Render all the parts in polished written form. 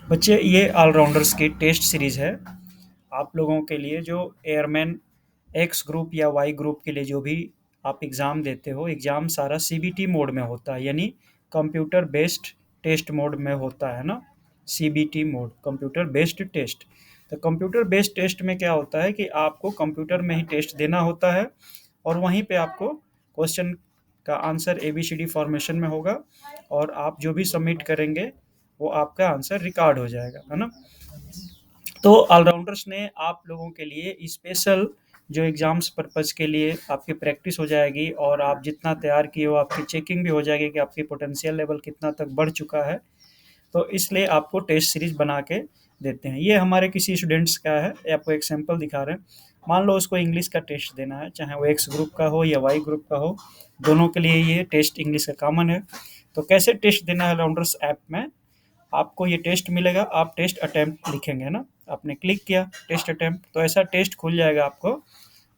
बच्चे ये ऑलराउंडर्स की टेस्ट सीरीज है आप लोगों के लिए जो एयरमैन एक्स ग्रुप या वाई ग्रुप के लिए जो भी आप एग्ज़ाम देते हो एग्ज़ाम सारा सीबीटी मोड में होता है यानी कंप्यूटर बेस्ड टेस्ट मोड में होता है ना। CBT mode computer based test. तो कंप्यूटर बेस्ड टेस्ट में क्या होता है कि आपको कंप्यूटर में ही टेस्ट देना होता है और वहीं पे आपको क्वेश्चन का आंसर एबीसीडी फॉर्मेशन में होगा और आप जो भी सबमिट करेंगे वो आपका आंसर रिकॉर्ड हो जाएगा है ना। तो ऑलराउंडर्स ने आप लोगों के लिए स्पेशल जो एग्जाम्स पर्पज़ के लिए आपकी प्रैक्टिस हो जाएगी और आप जितना तैयार किए हो आपकी चेकिंग भी हो जाएगी कि आपकी पोटेंशियल लेवल कितना तक बढ़ चुका है। तो इसलिए आपको टेस्ट सीरीज बना के देते हैं। ये हमारे किसी स्टूडेंट्स का है, ये आपको एक सैंपल दिखा रहे हैं। मान लो उसको इंग्लिश का टेस्ट देना है, चाहे वो एक्स ग्रुप का हो या वाई ग्रुप का हो, दोनों के लिए ये टेस्ट इंग्लिश का कॉमन है। तो कैसे टेस्ट देना है राउंडर्स ऐप में, आपको ये टेस्ट मिलेगा, आप टेस्ट अटेम्प्ट लिखेंगे ना, आपने क्लिक किया टेस्ट अटेम्प्ट तो ऐसा टेस्ट खुल जाएगा आपको।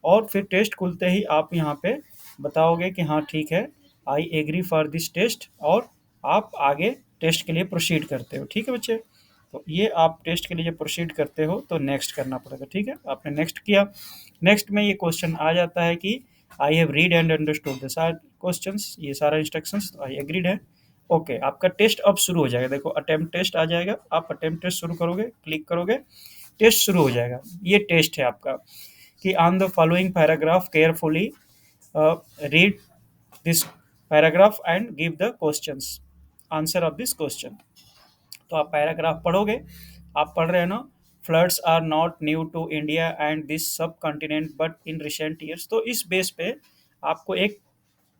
और फिर टेस्ट खुलते ही आप यहाँ पे बताओगे कि हाँ ठीक है, I agree for this test, और आप आगे टेस्ट के लिए प्रोसीड करते हो। ठीक है बच्चे, तो ये आप टेस्ट के लिए जब प्रोसीड करते हो तो नेक्स्ट करना पड़ेगा। ठीक है, आपने नेक्स्ट किया, नेक्स्ट में ये क्वेश्चन आ जाता है कि I have read and understood the सारे क्वेश्चंस, ये सारा इंस्ट्रक्शंस, आई एग्रीड है। ओके, आपका टेस्ट अब शुरू हो जाएगा। देखो अटेम्प्ट टेस्ट आ जाएगा, आप अटेम्प्ट टेस्ट शुरू करोगे, क्लिक करोगे, टेस्ट शुरू हो जाएगा। ये टेस्ट है आपका कि on the following paragraph carefully read this paragraph and give the questions, answer of this question. तो आप पैराग्राफ पढ़ोगे, आप पढ़ रहे हो ना, floods are not new to India and this subcontinent but in recent years. तो इस बेस पे आपको एक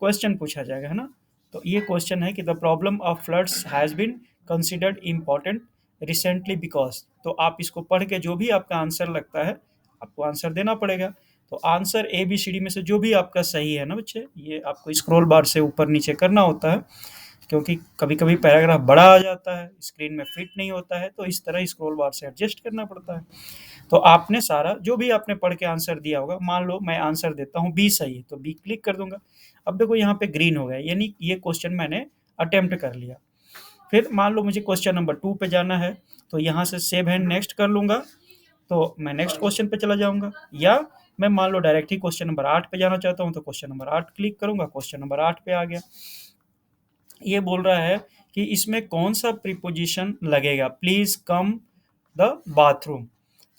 क्वेश्चन पूछा जाएगा है ना। तो ये क्वेश्चन है कि the problem of floods has been considered important recently because. तो आप इसको पढ़ के जो भी आपका आंसर लगता है आपको आंसर देना पड़ेगा। तो answer A B C D में से जो भी आपका सही है ना बच्चे, ये आपको स्क्रॉल बार से ऊपर नीचे करना होता है क्योंकि कभी कभी पैराग्राफ बड़ा आ जाता है, स्क्रीन में फिट नहीं होता है, तो इस तरह स्क्रॉल बार से एडजस्ट करना पड़ता है। तो आपने सारा जो भी आपने पढ़ के आंसर दिया होगा, मान लो मैं आंसर देता हूँ बी सही है तो बी क्लिक कर दूंगा। अब देखो यहाँ पे ग्रीन हो गया, यानी ये क्वेश्चन मैंने अटेम्प्ट कर लिया। फिर मान लो मुझे क्वेश्चन नंबर 2 पे जाना है, तो यहाँ से सेव एंड नेक्स्ट कर लूंगा, तो मैं नेक्स्ट क्वेश्चन पे चला जाऊंगा। या मैं मान लो डायरेक्ट ही क्वेश्चन नंबर 8 पे जाना चाहता हूँ तो क्वेश्चन नंबर 8 क्लिक करूंगा, क्वेश्चन नंबर 8 पे आ गया। ये बोल रहा है कि इसमें कौन सा प्रीपोजिशन लगेगा, प्लीज कम द बाथरूम।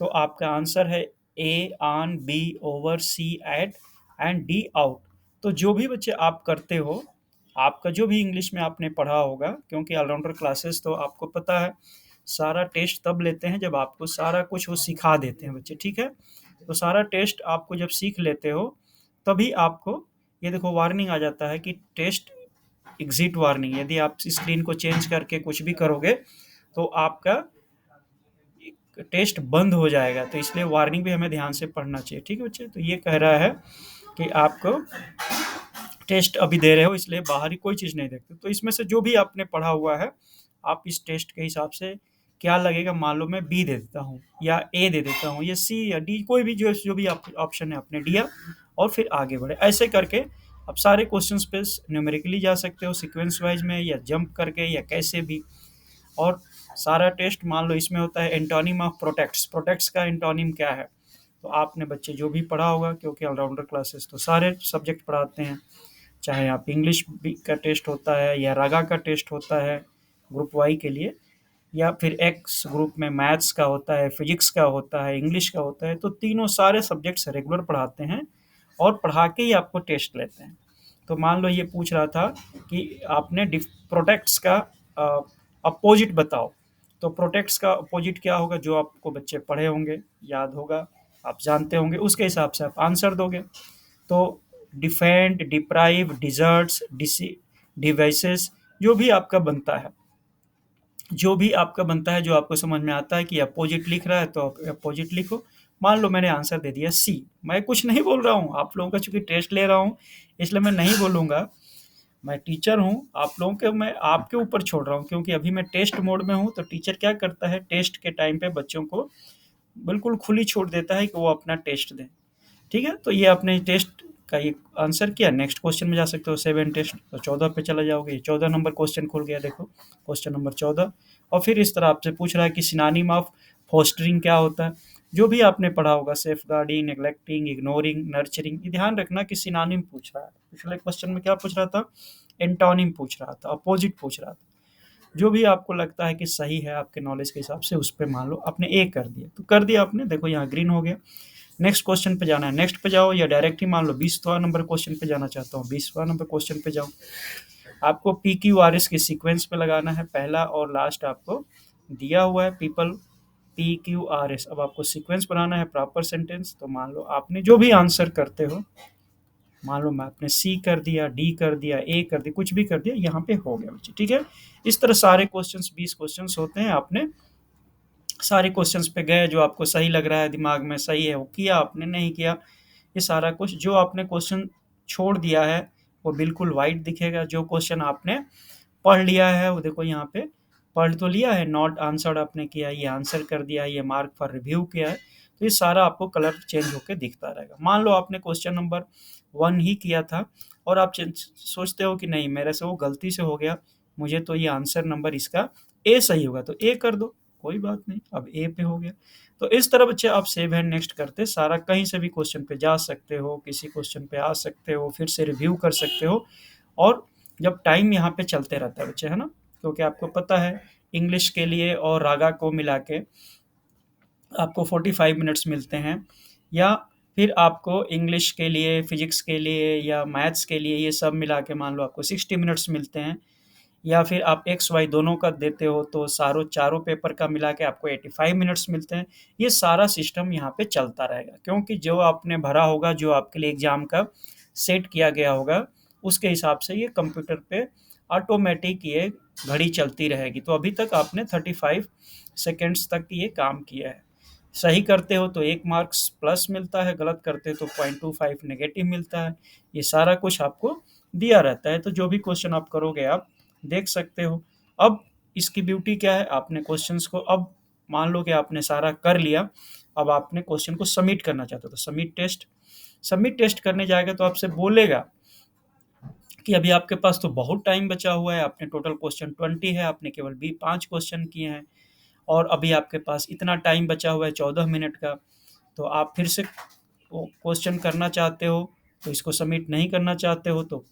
तो आपका आंसर है A on, B over, C at and D out. तो जो भी बच्चे आप करते हो, आपका जो भी इंग्लिश में आपने पढ़ा होगा, क्योंकि ऑलराउंडर क्लासेस तो आपको पता है सारा टेस्ट तब लेते हैं जब आपको सारा कुछ वो सिखा देते हैं बच्चे। ठीक है, तो सारा टेस्ट आपको जब सीख लेते हो तभी आपको ये देखो वार्निंग आ जाता है कि टेस्ट एग्जिट वार्निंग। यदि आप स्क्रीन को चेंज करके कुछ भी करोगे तो आपका टेस्ट बंद हो जाएगा, तो इसलिए वार्निंग भी हमें ध्यान से पढ़ना चाहिए। ठीक है बच्चे, तो ये कह रहा है कि आपको टेस्ट अभी दे रहे हो इसलिए बाहरी कोई चीज़ नहीं देखते। तो इसमें से जो भी आपने पढ़ा हुआ है आप इस टेस्ट के हिसाब से क्या लगेगा, मान लो मैं बी दे देता हूँ या ए दे देता हूँ या सी या डी, कोई भी जो जो भी ऑप्शन है आपने दिया और फिर आगे बढ़े। ऐसे करके आप सारे क्वेश्चंस पे न्यूमेरिकली जा सकते हो, सीक्वेंस वाइज में या जंप करके या कैसे भी। और सारा टेस्ट मान लो इसमें होता है एंटोनिम ऑफ प्रोटेक्ट्स, प्रोटेक्ट्स का एंटोनिम क्या है, तो आपने बच्चे जो भी पढ़ा होगा, क्योंकि ऑलराउंडर क्लासेस तो सारे सब्जेक्ट पढ़ाते हैं, चाहे आप इंग्लिश का टेस्ट होता है या रागा का टेस्ट होता है ग्रुप वाई के लिए, या फिर एक्स ग्रुप में मैथ्स का होता है, फिजिक्स का होता है, इंग्लिश का होता है, तो तीनों सारे सब्जेक्ट्स रेगुलर पढ़ाते हैं और पढ़ा के ही आपको टेस्ट लेते हैं। तो मान लो ये पूछ रहा था कि आपने प्रोटेक्ट्स का अपोजिट बताओ, तो प्रोटेक्ट्स का अपोजिट क्या होगा, जो आपको बच्चे पढ़े होंगे, याद होगा, आप जानते होंगे, उसके हिसाब से आप आंसर दोगे। तो डिफेंड, डिप्राइव, डिजर्ट्स, डिवाइसेस, जो भी आपका बनता है, जो भी आपका बनता है, जो आपको समझ में आता है कि अपोजिट लिख रहा है तो आप अपोजिट लिखो। मान लो मैंने आंसर दे दिया सी, मैं कुछ नहीं बोल रहा हूँ, आप लोगों का चूंकि टेस्ट ले रहा हूँ इसलिए मैं नहीं बोलूँगा, मैं टीचर हूँ, आप लोगों के मैं आपके ऊपर छोड़ रहा हूँ, क्योंकि अभी मैं टेस्ट मोड में हूँ। तो टीचर क्या करता है, टेस्ट के टाइम पे बच्चों को बिल्कुल खुली छूट देता है कि वो अपना टेस्ट दें। ठीक है, तो ये आपने टेस्ट का ये आंसर किया, नेक्स्ट क्वेश्चन में जा सकते हो 7 टेस्ट, तो 14 पे चले जाओगे, 14 नंबर क्वेश्चन खुल गया, देखो क्वेश्चन नंबर 14। और फिर इस तरह आपसे पूछ रहा है कि सिनोनिम ऑफ फोस्टरिंग क्या होता है। जो भी आपने पढ़ा होगा, सेफगार्डिंग, नेग्लेक्टिंग, इग्नोरिंग, नर्चरिंग, ये ध्यान रखना कि सिनोनिम पूछ रहा है। पिछले क्वेश्चन में क्या पूछ रहा था, एंटोनिम पूछ रहा था, अपोजिट पूछ रहा था। जो भी आपको लगता है कि सही है आपके नॉलेज के हिसाब से, उस पे मान लो आपने ए कर दिया, तो कर दिया आपने, देखो यहाँ ग्रीन हो गया। नेक्स्ट क्वेश्चन पे जाना है, नेक्स्ट पे जाओ, या डायरेक्ट ही मान लो 20वां नंबर क्वेश्चन पे जाना चाहता हूँ, 20वां नंबर क्वेश्चन पे जाओ। आपको पी क्यू आर एस के सीक्वेंस पे लगाना है, पहला और लास्ट आपको दिया हुआ है, people, P Q R S. अब आपको सीक्वेंस बनाना है, प्रॉपर सेंटेंस। तो मान लो आपने जो भी आंसर करते हो, मान लो मैं आपने सी कर दिया, डी कर दिया, ए कर दिया, कुछ भी कर दिया, यहाँ पे हो गया बच्चे, ठीक है। इस तरह सारे क्वेश्चंस 20 क्वेश्चंस होते हैं, आपने सारे क्वेश्चंस पे गए, जो आपको सही लग रहा है दिमाग में सही है वो किया, आपने नहीं किया, ये सारा कुछ। जो आपने क्वेश्चन छोड़ दिया है वो बिल्कुल वाइट दिखेगा, जो क्वेश्चन आपने पढ़ लिया है वो देखो यहाँ पे, पढ़ तो लिया है, नॉट आंसर्ड आपने किया, ये आंसर कर दिया, ये मार्क फॉर रिव्यू किया है, तो ये सारा आपको कलर चेंज होकर दिखता रहेगा। मान लो आपने क्वेश्चन नंबर 1 ही किया था और आप सोचते हो कि नहीं मेरे से वो गलती से हो गया, मुझे तो ये आंसर नंबर इसका ए सही होगा, तो ए कर दो, कोई बात नहीं, अब ए पे हो गया। तो इस तरह बच्चे आप सेव एंड नेक्स्ट करते सारा, कहीं से भी क्वेश्चन पे जा सकते हो, किसी क्वेश्चन पे आ सकते हो, फिर से रिव्यू कर सकते हो। और जब टाइम यहाँ पे चलते रहता है बच्चे, है ना, क्योंकि आपको पता है इंग्लिश के लिए और रागा को मिला के आपको 45 मिनट्स मिलते हैं, या फिर आपको इंग्लिश के लिए, फिजिक्स के लिए या मैथ्स के लिए, ये सब मिला के मान लो आपको 60 मिनट्स मिलते हैं, या फिर आप एक्स वाई दोनों का देते हो तो सारों चारों पेपर का मिला के आपको 85 मिनट्स मिलते हैं। ये सारा सिस्टम यहाँ पे चलता रहेगा, क्योंकि जो आपने भरा होगा, जो आपके लिए एग्जाम का सेट किया गया होगा, उसके हिसाब से ये कंप्यूटर पे ऑटोमेटिक ये घड़ी चलती रहेगी। तो अभी तक आपने 35 सेकेंड्स तक ये काम किया है। सही करते हो तो 1 मार्क्स प्लस मिलता है, गलत करते हो तो 0.25 नेगेटिव मिलता है। ये सारा कुछ आपको दिया रहता है, तो जो भी क्वेश्चन आप करोगे आप देख सकते हो। अब इसकी ब्यूटी क्या है, आपने क्वेश्चंस को, अब मान लो कि आपने सारा कर लिया, अब आपने क्वेश्चन को सबमिट करना चाहते हो, तो सबमिट टेस्ट करने जाएगा तो आपसे बोलेगा कि अभी आपके पास तो बहुत टाइम बचा हुआ है, आपने टोटल क्वेश्चन 20 है, आपने केवल भी 5 क्वेश्चन किए हैं, और अभी आपके पास इतना टाइम बचा हुआ है 14 मिनट का। तो आप फिर से क्वेश्चन करना चाहते हो, तो इसको सबमिट नहीं करना चाहते हो तो